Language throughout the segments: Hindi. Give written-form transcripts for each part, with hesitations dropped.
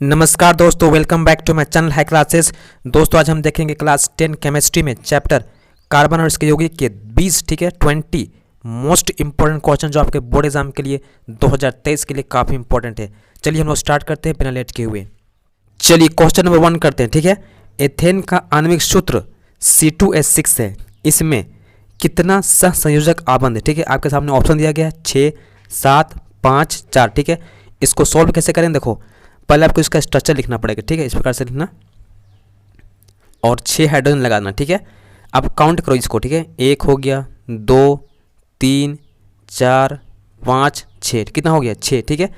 नमस्कार दोस्तों, welcome back to my channel high classes. दोस्तों आज हम देखेंगे क्लास 10 केमिस्ट्री में चैप्टर कार्बन और इसके यौगिक के 20 20 मोस्ट इंपॉर्टेंट क्वेश्चन जो आपके बोर्ड एग्जाम के लिए 2023 के लिए काफ़ी इंपॉर्टेंट है। चलिए हम लोग स्टार्ट करते हैं बिना लेट किए हुए। चलिए क्वेश्चन नंबर 1 करते हैं। ठीक है, एथेन का आणविक सूत्र C2H6 है। इसमें कितना सहसंयोजक आबंध है? ठीक है, आपके सामने ऑप्शन दिया गया है 6, 7, 5, 4। ठीक है, इसको सॉल्व कैसे करें? देखो पहले आपको इसका स्ट्रक्चर लिखना पड़ेगा। ठीक है, इस प्रकार से लिखना और 6 हाइड्रोजन लगाना। ठीक है, अब काउंट करो इसको। ठीक है, 1 हो गया, 2, 3, 4, 5, 6। कितना हो गया? 6। ठीक है,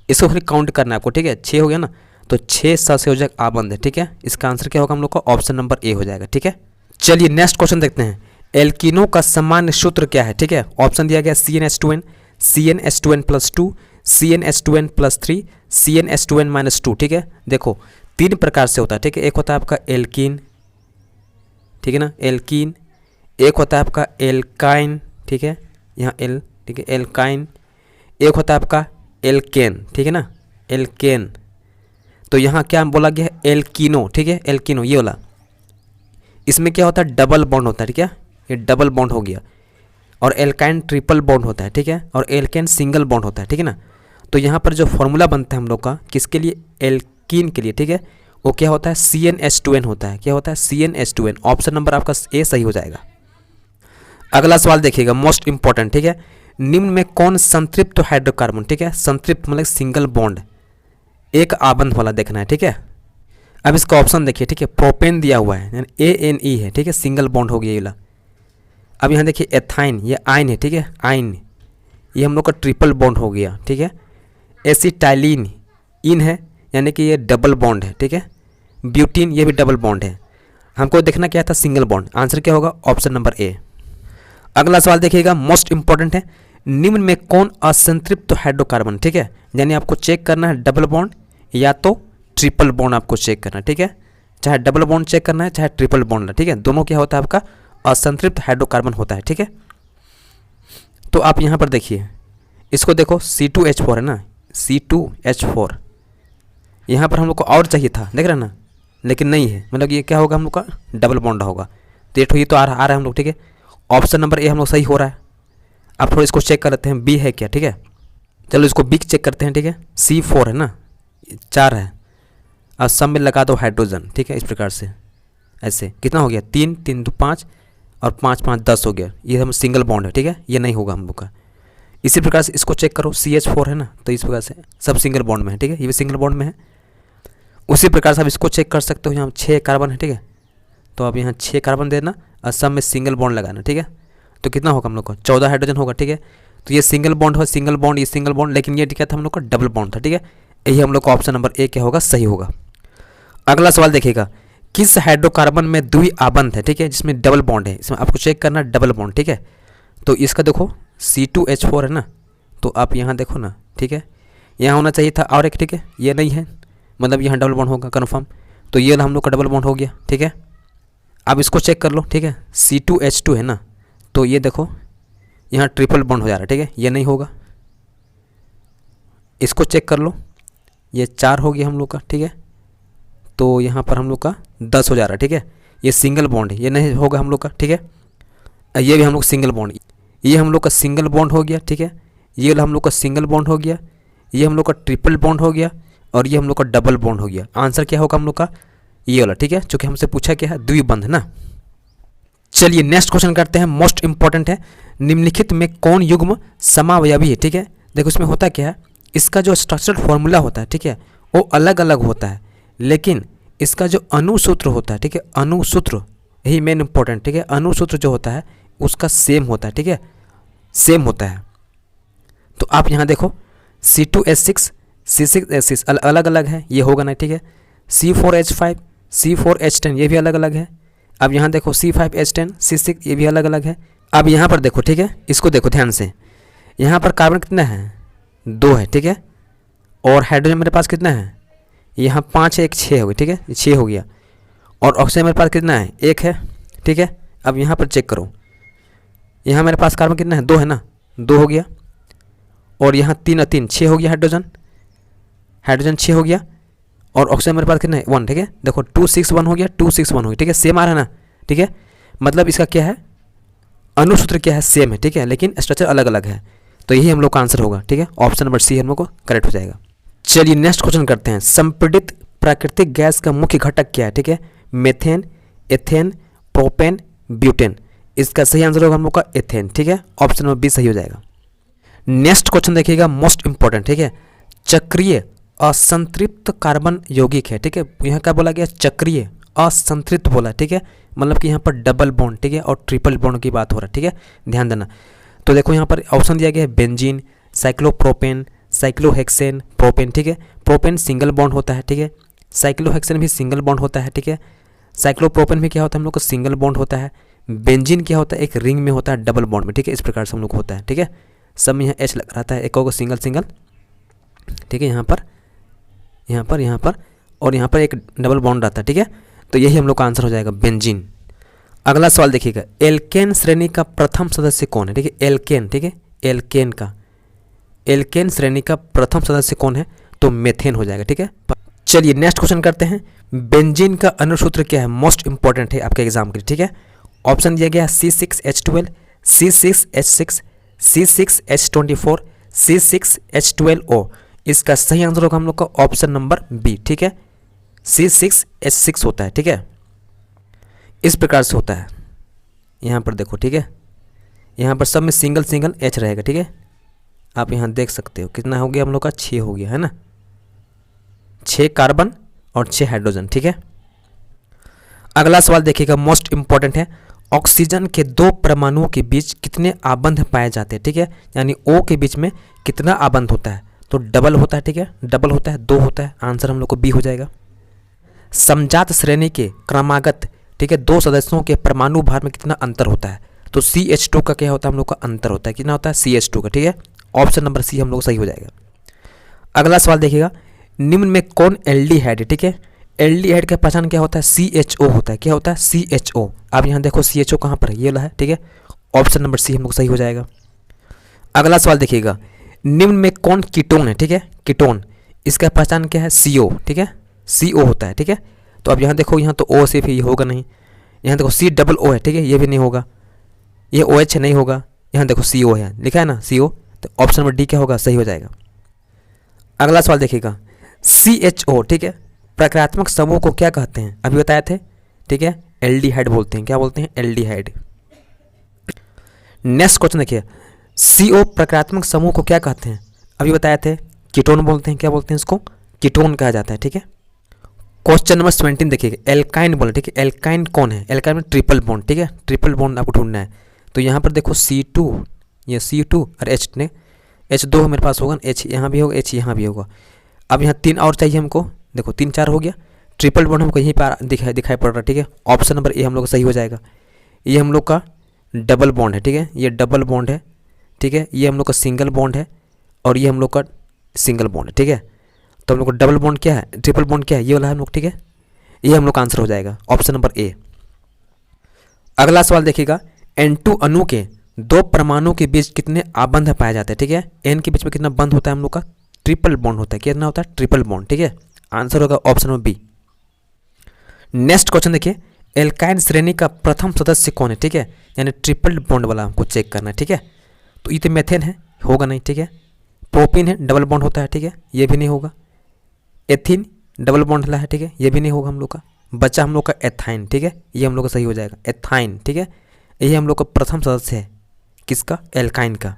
इसको फिर काउंट करना है आपको। ठीक है, 6 हो गया ना, तो 6 सहसंयोजक आबंध है। ठीक है, इसका आंसर क्या होगा हम लोग का? ऑप्शन नंबर ए हो जाएगा। ठीक है, चलिए नेक्स्ट क्वेश्चन देखते हैं। एल्कीनो का सामान्य सूत्र क्या है? ठीक है, ऑप्शन दिया गया CnH2n, CnH2n+2, CnH2n+3, CnH2n-2। ठीक है, देखो 3 प्रकार से होता है। ठीक है, एक होता है आपका एल्कीन, ठीक है ना, एल्कीन। एक होता है आपका एल्काइन, ठीक है, यहाँ एल, ठीक है, एल्काइन। एक होता है आपका एल्केन, ठीक है ना, एल्केन। तो यहाँ क्या बोला गया है? एल्कीनो। ठीक है, एल्कीनो ये वाला। इसमें क्या होता है? डबल बॉन्ड होता है। ठीक है, ये डबल बॉन्ड हो गया। और एल्काइन ट्रिपल बॉन्ड होता है। ठीक है, और एल्केन सिंगल बॉन्ड होता है। ठीक है ना, तो यहाँ पर जो फॉर्मूला बनता है हम लोग का किसके लिए? एल्कीन के लिए। ठीक है, वो क्या होता है? CnH2n होता है। क्या होता है? CnH2n। ऑप्शन नंबर आपका ए सही हो जाएगा। अगला सवाल देखिएगा, मोस्ट इंपॉर्टेंट। ठीक है, निम्न में कौन संतृप्त हाइड्रोकार्बन? ठीक है, संतृप्त मतलब सिंगल बॉन्ड एक आबंध वाला देखना है। ठीक है, अब इसका ऑप्शन देखिए। ठीक है, प्रोपेन दिया हुआ है, यानी ANE है। ठीक है, सिंगल बॉन्ड हो गया ये वाला। अब यहाँ देखिए एथाइन, ये आइन है। ठीक है, आइन, ये हम लोग का ट्रिपल बॉन्ड हो गया। ठीक है, एसिटाइलिन इन है, यानी कि ये डबल बॉन्ड है। ठीक है, ब्यूटीन ये भी डबल बॉन्ड है। हमको देखना क्या था? Single bond. आंसर क्या होगा? Option number A. अगला सवाल देखिएगा, मोस्ट इंपॉर्टेंट है। निम्न में कौन असंतृप्त हाइड्रोकार्बन? ठीक है, यानी आपको चेक करना है डबल बॉन्ड या तो ट्रिपल बॉन्ड आपको चेक करना है। ठीक है, चाहे डबल बॉन्ड चेक करना है चाहे ट्रिपल बॉन्ड। ठीक है, दोनों क्या होता है? आपका असंतृप्त हाइड्रोकार्बन होता है। ठीक है, तो आप यहाँ पर देखिए, इसको देखो C2H4 है ना, C2H4। यहाँ पर हम लोग को और चाहिए था, देख रहे हैं ना, लेकिन नहीं है। मतलब ये क्या होगा? हम लोग का डबल बॉन्ड होगा। तो ये तो आ रहा है हम लोग। ठीक है, ऑप्शन नंबर ए हम लोग सही हो रहा है। अब थोड़ा इसको चेक कर लेते हैं, बी है क्या? ठीक है, चलो इसको बी चेक करते हैं। ठीक है, C4 है ना, 4 है, और सब में लगा दो हाइड्रोजन। ठीक है, इस प्रकार से ऐसे कितना हो गया? 3, 3, 2, 5 और 5, 5, 10 हो गया। ये हम सिंगल बॉन्ड है। ठीक है, ये नहीं होगा हम लोग का। इसी प्रकार से इसको चेक करो, CH4 है ना, तो इस प्रकार से सब सिंगल बॉन्ड में है। ठीक है, ये भी सिंगल बॉन्ड में है। उसी प्रकार से आप इसको चेक कर सकते हो, यहाँ 6 कार्बन है। ठीक है, तो अब यहाँ 6 कार्बन देना और सब में सिंगल बॉन्ड लगाना। ठीक है, तो कितना होगा हम लोग का? 14 हाइड्रोजन होगा। ठीक है, तो ये सिंगल बॉन्ड हो, सिंगल बॉन्ड, ये सिंगल बॉन्ड, लेकिन ये क्या था? हम लोग का डबल बॉन्ड था। ठीक है, यही हम लोग का ऑप्शन नंबर ए क्या होगा? सही होगा। अगला सवाल देखिएगा, किस हाइड्रोकार्बन में द्वि आबंध है? ठीक है, जिसमें डबल बॉन्ड है, इसमें आपको चेक करना डबल बॉन्ड। ठीक है, तो इसका देखो C2H4 है ना, तो आप यहाँ देखो ना। ठीक है, यहाँ होना चाहिए था और एक। ठीक है, ये नहीं है, मतलब यहाँ डबल बॉन्ड होगा कन्फर्म। तो ये हम लोग का डबल बॉन्ड हो गया। ठीक है, अब इसको चेक कर लो। ठीक है, C2H2 है ना, तो ये देखो यहाँ ट्रिपल बॉन्ड हो जा रहा है। ठीक है, ये नहीं होगा। इसको चेक कर लो, ये 4 हो गया हम लोग का। ठीक है, तो यहाँ पर हम लोग का 10 हो जा रहा है। ठीक है, ये सिंगल बॉन्ड है, ये नहीं होगा हम लोग का। ठीक है, ये भी हम लोग सिंगल बॉन्ड, ये हम लोग का सिंगल बॉन्ड हो गया। ठीक है, ये हम लोग का सिंगल बॉन्ड हो गया, ये हम लोग का ट्रिपल बॉन्ड हो गया, और ये हम लोग का डबल बॉन्ड हो गया। आंसर क्या होगा हम लोग का? ये वाला। ठीक है, चूँकि हमसे पूछा क्या है? द्विबंध है ना। चलिए नेक्स्ट क्वेश्चन करते हैं, मोस्ट इंपॉर्टेंट है। निम्नलिखित में कौन युग्म समावयवी है? ठीक है, देखो इसमें होता क्या है, इसका जो स्ट्रक्चरल फॉर्मूला होता है, ठीक है, वो अलग अलग होता है, लेकिन इसका जो अणुसूत्र होता है, ठीक है, अणुसूत्र यही मेन इंपॉर्टेंट। ठीक है, अणुसूत्र जो होता है उसका सेम होता है। ठीक है, सेम होता है। तो आप यहाँ देखो C2H6, C6H6 अलग अलग है, ये होगा ना। ठीक है, C4H5, C4H10 ये भी अलग अलग है। अब यहाँ देखो C5H10, C6 ये भी अलग अलग है। अब यहाँ पर देखो, ठीक है, इसको देखो ध्यान से, यहाँ पर कार्बन कितना है? 2 है। ठीक है, और हाइड्रोजन मेरे पास कितना है? यहाँ 5 है, एक 6 हो गया। ठीक है, 6 हो गया। और ऑक्सीजन मेरे पास कितना है? 1 है। ठीक है, अब यहाँ पर चेक करो, यहाँ मेरे पास कार्बन कितना है? 2 है ना, 2 हो गया। और यहाँ 3 है, 3, 6 हो गया। हाइड्रोजन 6 हो गया। और ऑक्सीजन मेरे पास कितना है 1, ठीक है। देखो 261 हो गया, 261 हो गया, ठीक है, सेम आ रहा है ना, ठीक है। मतलब इसका क्या है, अनुसूत्र क्या है, सेम है, ठीक है, लेकिन स्ट्रक्चर अलग अलग है। तो यही हम लोग का आंसर होगा, ठीक है, ऑप्शन नंबर सी हम लोग को करेक्ट हो जाएगा। चलिए नेक्स्ट क्वेश्चन करते हैं। संपीड़ित प्राकृतिक गैस का मुख्य घटक क्या है, ठीक है, मेथेन, एथेन, प्रोपेन, ब्यूटेन। इसका सही आंसर होगा हम लोग का एथेन, ठीक है, ऑप्शन नंबर बी सही हो जाएगा। नेक्स्ट क्वेश्चन देखिएगा, मोस्ट इंपॉर्टेंट, ठीक है, चक्रीय असंतृप्त कार्बन यौगिक है, ठीक है। यहाँ क्या बोला गया, चक्रीय असंतृप्त बोला, ठीक है, मतलब कि यहाँ पर डबल बॉन्ड, ठीक है, और ट्रिपल बॉन्ड की बात हो रहा है, ठीक है, ध्यान देना। तो देखो यहाँ पर ऑप्शन दिया गया है बेंजीन, साइक्लोप्रोपेन, साइक्लोहेक्सेन, प्रोपेन, ठीक है। प्रोपेन सिंगल बॉन्ड होता है, ठीक है, साइक्लोहेक्सेन भी सिंगल बॉन्ड होता है, ठीक है, साइक्लोप्रोपेन भी क्या होता है हम लोग को सिंगल बॉन्ड होता है, बेंजीन क्या होता है एक रिंग में होता है डबल बॉन्ड में, ठीक है, इस प्रकार से हम लोग को होता है, ठीक है। सब में यहाँ एच लग रहता है, एक होगा सिंगल सिंगल, ठीक है, यहाँ पर और यहाँ पर एक डबल बॉन्ड रहता है, ठीक है। तो यही हम लोग का आंसर हो जाएगा बेंजीन। अगला सवाल देखिएगा, एल्केन श्रेणी का प्रथम सदस्य कौन है, ठीक है, एल्केन, ठीक है, एल्केन श्रेणी का प्रथम सदस्य कौन है, तो मेथेन हो जाएगा, ठीक है। चलिए नेक्स्ट क्वेश्चन करते हैं। बेंजीन का अनुसूत्र क्या है, मोस्ट इंपॉर्टेंट है आपके एग्जाम के लिए, ठीक है। ऑप्शन दिया गया C6H12, C6H6, C6H24, C6H12O। इसका सही आंसर होगा हम लोग का ऑप्शन नंबर बी, ठीक है, C6H6 होता है, ठीक है। इस प्रकार से होता है, यहाँ पर देखो, ठीक है, यहाँ पर सब में सिंगल सिंगल एच रहेगा, ठीक है। आप यहाँ देख सकते हो कितना हो गया हम लोग का 6 हो गया है ना, 6 कार्बन और 6 हाइड्रोजन, ठीक है। अगला सवाल देखिएगा, मोस्ट इंपॉर्टेंट है, ऑक्सीजन के 2 परमाणुओं के बीच कितने आबंध पाए जाते हैं, ठीक है, यानी O के बीच में कितना आबंध होता है, तो डबल होता है, ठीक है, डबल होता है, 2 होता है, आंसर हम लोग को बी हो जाएगा। समजात श्रेणी के क्रमागत, ठीक है, 2 सदस्यों के परमाणु भार में कितना अंतर होता है, तो CH2 का क्या होता है हम लोग का अंतर होता है, कितना होता है CH2 का, ठीक है, ऑप्शन नंबर सी हम लोग सही हो जाएगा। अगला सवाल देखिएगा, निम्न में कौन एल्डिहाइड है, ठीक है, एल्डिहाइड का पहचान क्या होता है, CHO होता है, क्या होता है CHO। अब यहाँ देखो CHO कहाँ पर है, ये वाला है, ठीक है, ऑप्शन नंबर सी हम लोग सही हो जाएगा। अगला सवाल देखिएगा, निम्न में कौन कीटोन है, ठीक है, कीटोन, इसका पहचान क्या है CO, ठीक है, CO होता है, ठीक है। तो अब यहाँ देखो, यहाँ तो O से भी होगा नहीं, यहाँ देखो COO है, ठीक है, ये भी नहीं होगा, ये OH नहीं होगा, यहाँ देखो CO है, लिखा है ना CO, तो ऑप्शन नंबर डी क्या होगा, सही हो जाएगा। अगला सवाल देखिएगा, CHO, ठीक है, प्रक्रियात्मक समूह को क्या कहते हैं, अभी बताए थे, ठीक है, एल्डिहाइड बोलते हैं, क्या बोलते हैं, एल्डिहाइड। नेक्स्ट क्वेश्चन देखिए, CO प्रक्रियात्मक समूह को क्या कहते हैं, अभी बताए थे, कीटोन बोलते हैं, क्या बोलते हैं इसको, कीटोन कहा जाता है, ठीक है। क्वेश्चन नंबर 17 देखिएगा, एल्काइन बोले, ठीक है, एल्काइन कौन है, एल्काइन में ट्रिपल बॉन्ड, ठीक है, ट्रिपल बॉन्ड आपको ढूंढना है। तो यहाँ पर देखो C2, ये C2 और H ने H2 मेरे पास होगा, H यहाँ भी होगा, H यहाँ भी होगा। अब यहाँ 3 और चाहिए हमको, देखो 3 4 हो गया, ट्रिपल बॉन्ड हमको यहीं पर दिखाई पड़ रहा है, ठीक है, ऑप्शन नंबर ए हम लोग सही हो जाएगा। ये हम लोग का डबल बॉन्ड है, ठीक है, ये डबल बॉन्ड है, ठीक है, ये हम लोग का सिंगल बॉन्ड है और ये हम लोग का सिंगल बॉन्ड है, ठीक है। तो हम लोग का डबल बॉन्ड क्या है, ट्रिपल बॉन्ड क्या है, ये वाला है हम लोग, ठीक है, ये हम लोग का आंसर हो जाएगा ऑप्शन नंबर ए। अगला सवाल देखिएगा, N2 अणु के 2 परमाणु के बीच कितने आबंध पाए जाते हैं, ठीक है, N के बीच में कितना बंध होता है हम लोग का, ट्रिपल बॉन्ड होता है, कितना होता है, ट्रिपल बॉन्ड, ठीक है, आंसर होगा option number B. Next question देखिए, एल्काइन श्रेणी का प्रथम सदस्य कौन है, ठीक है, यानी ट्रिपल बॉन्ड वाला हमको चेक करना है, ठीक है। तो ये तो मेथेन है, होगा नहीं, ठीक है, प्रोपिन है, डबल बॉन्ड होता है, ठीक है, ये भी नहीं होगा, एथिन डबल बॉन्ड वाला है, ठीक है, ये भी नहीं होगा हम लोग का, बचा हम लोग का एथाइन, ठीक है, ये हम लोग का सही हो जाएगा, एथाइन, ठीक है, यही हम लोग का प्रथम सदस्य है, किसका, एल्काइन का।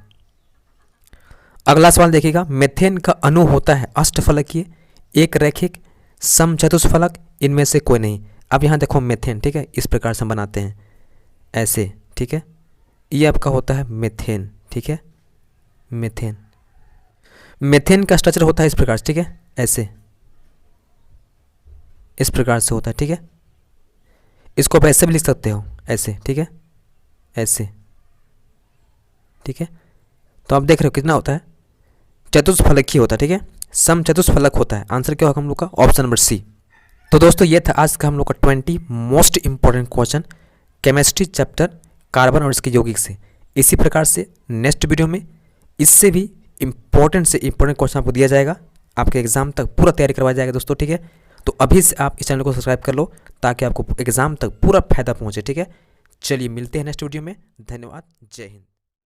अगला सवाल देखिएगा, मेथेन का अणु होता है अष्टफलकीय, एक रैखिक, समचतुष्फलक, इनमें से कोई नहीं। अब यहाँ देखो मेथेन, ठीक है, इस प्रकार से बनाते हैं ऐसे, ठीक है, ये आपका होता है मेथेन, ठीक है, मेथेन, मेथेन का स्ट्रक्चर होता है इस प्रकार से, ठीक है, ऐसे इस प्रकार से होता है, ठीक है, इसको आप ऐसे भी लिख सकते हो, ऐसे, ठीक है, ऐसे, ठीक है। तो आप देख रहे हो कितना होता है, चतुष्फलकीय होता है, ठीक है, समचतुष्फलक होता है, आंसर क्या होगा हम लोग का, ऑप्शन नंबर सी। तो दोस्तों ये था आज का हम लोग का 20 most important question chemistry chapter carbon और इसके यौगिक से। इसी प्रकार से नेक्स्ट वीडियो में इससे भी इंपॉर्टेंट से इंपॉर्टेंट क्वेश्चन आपको दिया जाएगा, आपके एग्जाम तक पूरा तैयारी करवाया जाएगा दोस्तों, ठीक है। तो अभी से आप इस चैनल को सब्सक्राइब कर लो ताकि आपको एग्ज़ाम तक पूरा फायदा पहुँचे। ठीक है, चलिए मिलते हैं नेक्स्ट वीडियो में। धन्यवाद, जय हिंद।